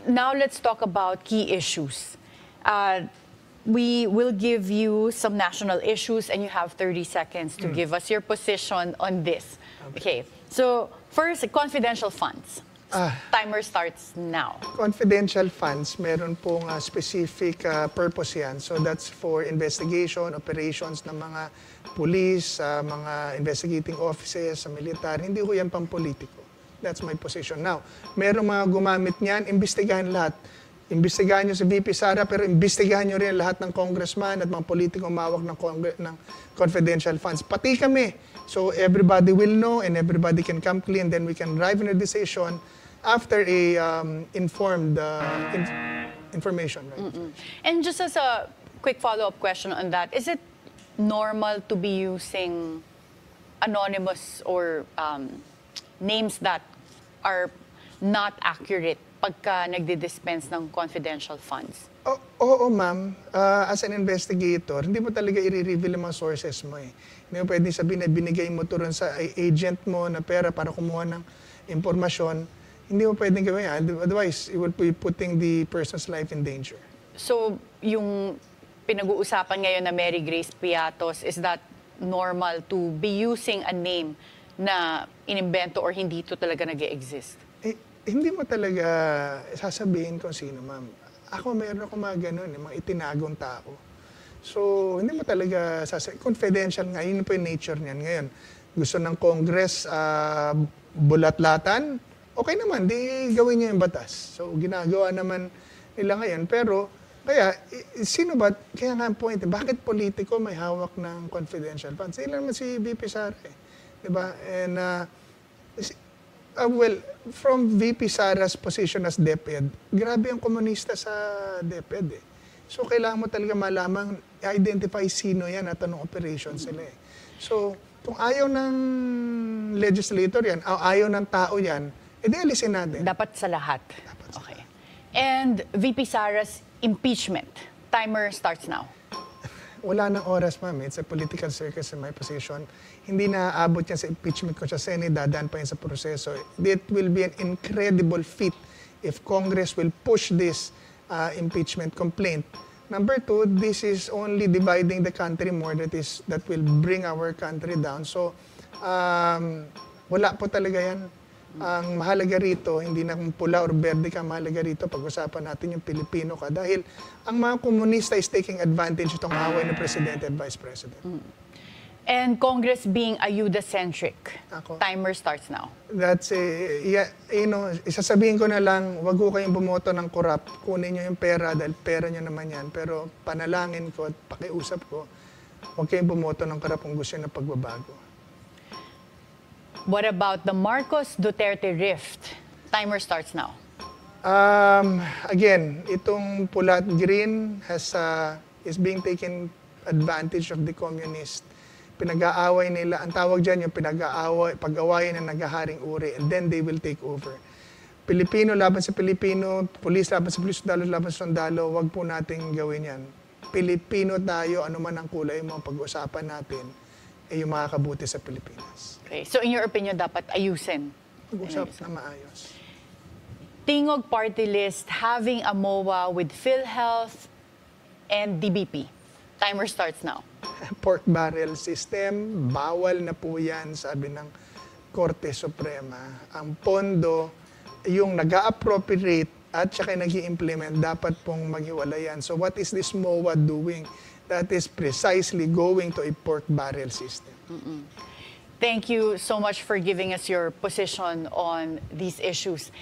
Now let's talk about key issues. We will give you some national issues and you have 30 seconds to give us your position on this. Okay. So first, confidential funds. Timer starts now. Confidential funds, meron pong specific purpose yan. So that's for investigation, operations ng mga police, mga investigating offices, sa militar. Hindi ko yan pampolitiko. That's my position. Now, merong mga gumamit niyan, imbestigahan lahat. Imbestigahan nyo si VP Sara, pero imbestigahan nyo rin lahat ng congressman at mga politikong mawak ng confidential funds. Pati kami. So everybody will know and everybody can come clean. Then we can arrive in a decision after a informed information. Right? And just as a quick follow-up question on that, is it normal to be using anonymous or names that are not accurate pagka nagdi-dispense ng confidential funds? Oo, ma'am. As an investigator, hindi mo talaga i-reveal yung mga sources mo eh. Hindi mo pwedeng sabihin na binigay mo to rin sa agent mo na pera para kumuha ng impormasyon. Hindi mo pwedeng gawin yan. Otherwise, it will be putting the person's life in danger. So, yung pinag-uusapan ngayon na Mary Grace Piatos, is that normal to be using a name na inimbento or hindi ito talaga nag-e-exist? Hindi mo talaga sasabihin kung sino, ma'am. Ako, meron ako mga ganun, mga itinagong tao. So, hindi mo talaga sasabihin. Confidential nga, yun po yung nature niyan. Ngayon, gusto ng Congress bulat-latan, okay naman, di gawin niyo yung batas. So, ginagawa naman nila ngayon. Pero, kaya, sino ba, kaya nga ang point, bakit politiko may hawak ng confidential funds? Ilan naman si VP Sara eh. Diba? And, well, from VP Sara's position as DepEd, grabe ang komunista sa DepEd eh. So, kailangan mo talaga malamang identify sino yan at anong operation sila eh. So, kung ayaw ng legislator yan, ayaw ng tao yan, edi alisin natin. Dapat sa lahat. Okay. And VP Sara's impeachment. Timer starts now. Wala nang oras, ma'am. It's a political circus in my position. Hindi na aabot yan sa impeachment ko sa Senate, dadaan pa yan sa proseso. It will be an incredible feat if Congress will push this impeachment complaint. Number two, this is only dividing the country more. That will bring our country down. So, wala po talaga yan. Ang mahalaga rito, hindi na kung pula or berde ka, mahalaga rito, pag-usapan natin yung Pilipino ka. Dahil ang mga komunista is taking advantage itong away ng Presidente at Vice President. And Congress being ayuda-centric. Timer starts now. That's isasabihin ko na lang, wag ko kayong bumoto ng corrupt. Kunin nyo yung pera dahil pera nyo naman yan. Pero panalangin ko at pakiusap ko, wag kayong bumoto ng corrupt kung gusto nyo ng pagbabago. What about the Marcos-Duterte rift? Timer starts now. Again, itong pula at green is being taken advantage of the communist. Pinag-aaway nila, ang tawag dyan yung pag-awayan ng naghaharing uri, and then they will take over. Pilipino laban sa Pilipino, pulis laban sa pulis, sundalo laban sa sundalo, wag po nating gawin yan. Pilipino tayo, ano man ang kulay mo, pag-usapan natin, yung makakabuti sa Pilipinas. Okay. So in your opinion, dapat ayusin? Pag-usap na maayos. Tingog party list having a MOA with PhilHealth and DBP. Timer starts now. Pork barrel system, bawal na po yan, sabi ng Korte Suprema. Ang pondo, yung nag-a-appropriate at saka nag-i-implement, dapat pong maghiwalayan. So what is this MOA doing? That is precisely going to a pork barrel system. Thank you so much for giving us your position on these issues.